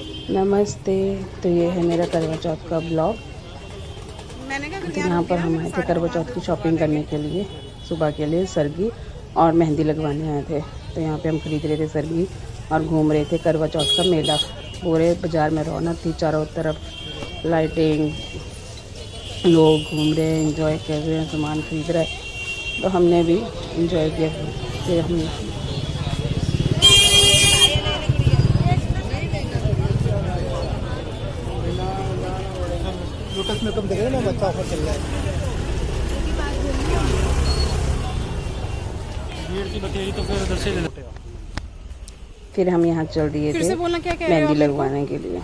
नमस्ते। तो ये है मेरा करवा चौथ का ब्लॉग। तो यहाँ पर हम आए थे करवा चौथ की शॉपिंग करने के लिए, सुबह के लिए सरगी और मेहंदी लगवाने आए थे। तो यहाँ पे हम खरीद रहे थे सरगी और घूम रहे थे करवा चौथ का मेला। पूरे बाज़ार में रौनक थी, चारों तरफ लाइटिंग, लोग घूम रहे हैं, एंजॉय कर रहे हैं, सामान खरीद रहे हैं। तो हमने भी एंजॉय किया। फिर हम लोटस में कम देख रहे ना, बच्चा ऑफर चल रहा है। भीड़ की बतेरी तो फिर उधर से ले लेते हो। फिर हम यहाँ चल दिए थे मेहंदी लगवाने के लिए।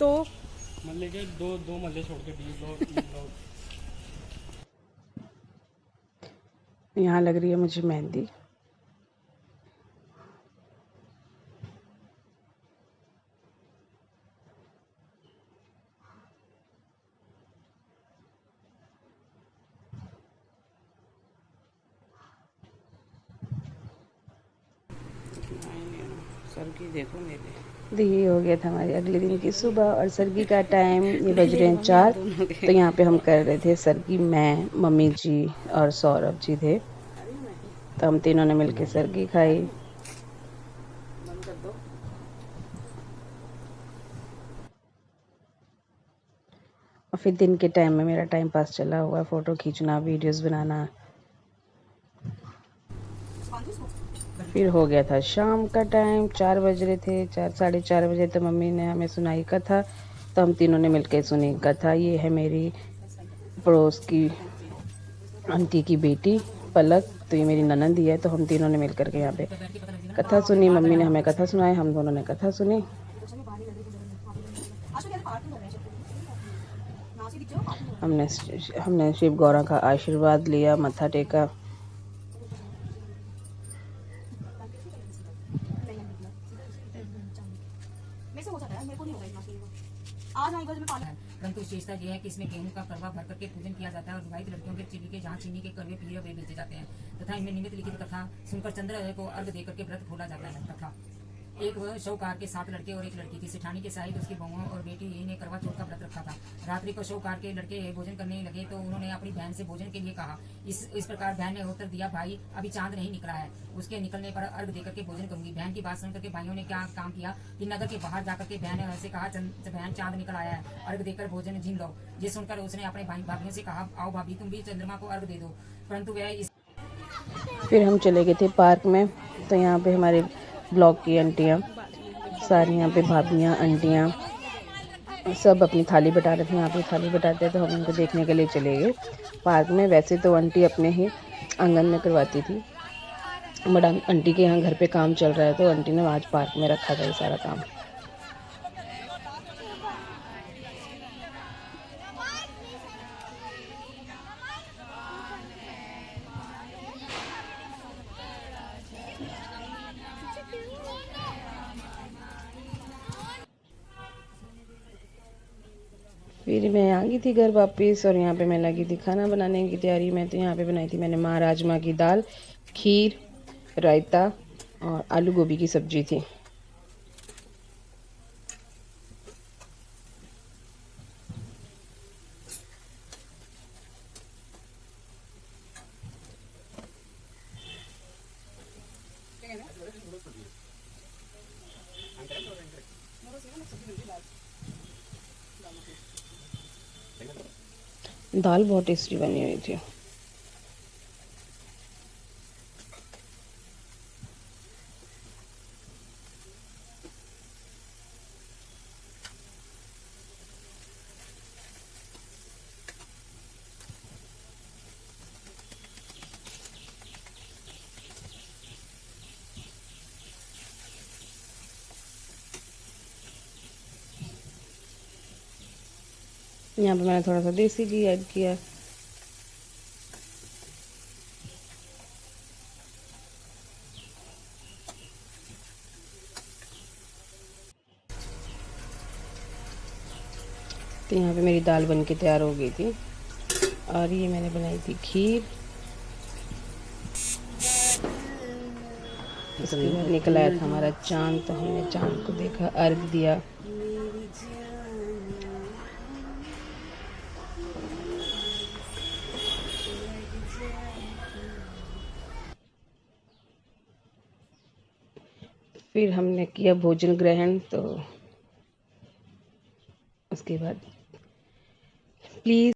तो मल्ले के दो मल्ले छोड़ के 20 लोग यहाँ लग रही है मुझे मेहंदी। सरगी देखो मेरे ये हो गया था हमारे अगले दिन की सुबह और सरगी का टाइम। ये बज रहे हैं 4। तो यहाँ पे हम कर रहे थे सरगी, मैं, मम्मी जी और सौरभ जी थे। तो हम तीनों ने मिलके सरगी खाई। और फिर दिन के टाइम में मेरा टाइम पास चला हुआ, फ़ोटो खींचना, वीडियोस बनाना। फिर हो गया था शाम का टाइम, 4 बज रहे थे, 4 साढ़े 4 बजे। तो मम्मी ने हमें सुनाई कथा। तो हम तीनों ने मिलकर सुनी कथा। ये है मेरी पड़ोस की आंटी की बेटी पलक, तो ये मेरी ननंद ही है। तो हम तीनों ने मिल कर के यहाँ पे कथा सुनी। मम्मी ने हमें कथा सुनाई, हम दोनों ने कथा सुनी। हमने शिव गौरा का आशीर्वाद लिया, मत्था टेका। परंतु विशेषता यह है कि इसमें गेहूं का करवा भर करके पूजन किया जाता है और विवाहित लड़कियों के चिली के जहाँ चीनी के करवे पीले वे बेचे जाते हैं तथा इनमें निमित्त लिखित कथा सुनकर चंद्र को अर्घ देकर के व्रत खोला जाता है। तथा एक शवकार के 7 लड़के और 1 लड़की थी। सेठानी के साहिब उसकी बहुओं और बेटी ने करवा चौथ का व्रत रखा था। रात्रि को शवकार के लड़के भोजन करने लगे तो उन्होंने अपनी बहन से भोजन के लिए कहा। इस प्रकार बहन ने उत्तर दिया, भाई अभी चांद नहीं निकला है, उसके निकलने पर अर्घ देकर के भोजन करूंगी। बहन की बात सुनकर के भाइयों ने क्या काम किया कि नगर के बाहर जाकर के बहन ने ऐसे कहा, बहन चांद निकल आया है, अर्घ देकर भोजन झीम लो। ये सुनकर उसने अपने भाइयों से कहा, आओ भाभी तुम भी चंद्रमा को अर्घ दे दो। परंतु वह फिर हम चले गए थे पार्क में। तो यहाँ पे हमारे ब्लॉक की आंटियाँ सारी, यहाँ पे भाभियाँ, आंटियाँ सब अपनी थाली बटा रहे थे। यहाँ पे थाली बटाते तो हम उनको देखने के लिए चले गए पार्क में। वैसे तो आंटी अपने ही आंगन में करवाती थी, बट आंटी के यहाँ घर पे काम चल रहा है तो आंटी ने आज पार्क में रखा था ये सारा काम। फिर मैं आ गई थी घर वापस और यहाँ पे मैं लगी थी खाना बनाने की तैयारी में। तो यहाँ पे बनाई थी मैंने माँ राजमा की दाल, खीर, रायता और आलू गोभी की सब्जी थी। दाल बहुत टेस्टी बनी हुई थी। यहाँ पे मैंने थोड़ा सा देसी घी ऐड किया। तो यहाँ पे मेरी दाल बन के तैयार हो गई थी और ये मैंने बनाई थी खीर। उसके बाद निकल आया था हमारा चांद, तो हमने चांद को देखा, अर्घ दिया। फिर हमने किया भोजन ग्रहण। तो उसके बाद प्लीज़